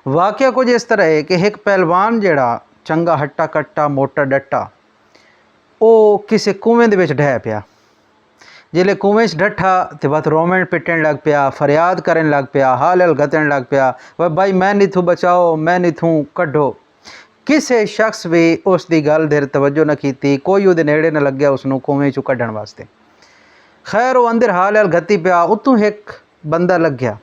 वाकया कुछ इस तरह है कि एक पहलवान जिहड़ा चंगा हट्टा कट्टा मोटा डट्टा वो किसी कुएं दे विच ढह पिया। जिले कुएं च डट्ठा तो बस रोमन पिटन लग पिया, फरियाद करन लग पिया, हाल हल गतन लग पिया, वह भाई मैं नहीं थू बचाओ, मैं नहीं थू कढ़ो। किसी शख्स भी उसकी गल देर तवज्जो न की, कोई उहदे नेड़े न लग्या उसनू कुएं चों कढ़न वास्ते। खैर वो अंदर हाल हल गती पिया, उतों एक बंदा लग गया,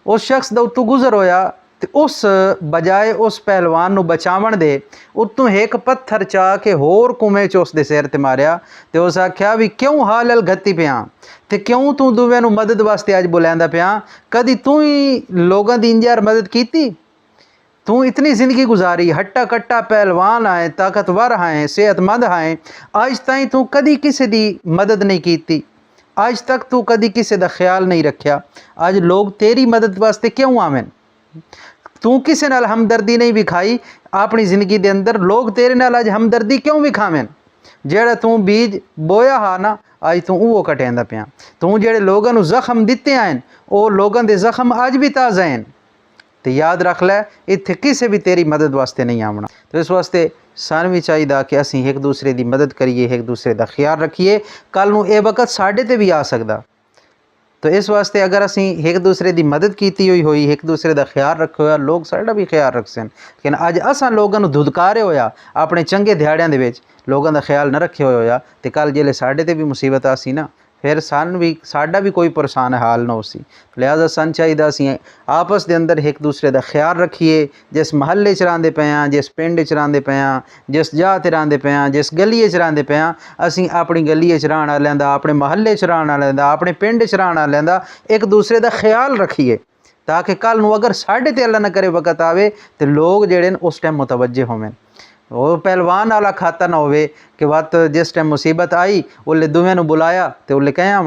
उस शख्स का उत्तों गुजर होया तो उस बजाए उस पहलवान नू बचावन दे उत्तों एक पत्थर चा के होर कुएं च उसके सिर ते मारिया। तो उस आख्या भी क्यों हाल हल गती पिया, तो क्यों तू दूवे नू मदद वास्ते अज बुलांदा पिया, कदी तू ही लोगों की इंज यार मदद की? तू इतनी ज़िंदगी गुजारी, हट्टा कट्टा पहलवान आए, ताकतवर आए, सेहतमंद आए, अज ताई तू कदी किसी की मदद नहीं की, अज तक तू कदी किसी का ख्याल नहीं रखा, अज लोग तेरी मदद वास्ते क्यों आवें? तू किसी नाल हमदर्दी नहीं विखाई अपनी ज़िंदगी के अंदर, लोग तेरे नाल अज हमदर्दी क्यों विखावें? जेड़ा तू बीज बोया हा ना, अज तू वो कटेंदा पिया। तू जेड़े लोगों को जख्म दिते हैं वो लोगों के जख्म अज भी ताज़ा हैं। तो याद रख लै, इत्थे किसी भी तेरी मदद वास्ते नहीं आवना। तो इस वास्ते सानू भी चाहिए कि असीं एक दूसरे की मदद करिए, एक दूसरे का ख्याल रखिए। कल नूं ये वक्त साढ़े ते भी आ सकदा। तो इस वास्ते अगर असीं एक दूसरे की मदद की हुई, एक दूसरे का ख्याल रखो होया, लोग साड़ा भी ख्याल रख सन। लेकिन अज असां लोगों नूं धुदकारे होया, अपने चंगे दिहाड़ियां दे विच लोगों का ख्याल न रखे होया, तो कल जिले साढ़े ते भी मुसीबत आसी ना, फिर साड़ा भी कोई परेशान हाल ना होसी। लिहाजा सन चाहिए असीं आपस के अंदर एक दूसरे का ख्याल रखिए। जिस महल्ले च रहिंदे पे हां, जिस पिंड च रहिंदे पे हां, जिस जगह ते रहिंदे पे हां, जिस गलीए च रहिंदे पे हां, असीं अपनी गलीए च रहण वालियां दा, अपने महल्ले च रहण वालियां दा, अपने पिंड च रहण वालियां दा एक दूसरे का ख्याल रखिए, ताकि कल नूं अगर साढ़े ते अल्लाह न करे वक्त आवे तो लोग जेड़े उस टाइम मुतवज्जे होवें। वो पहलवान वाला खाता ना होवे कि वत जिस टाइम मुसीबत आई उल्ले दुवें नूं बुलाया तो उल्ले कहें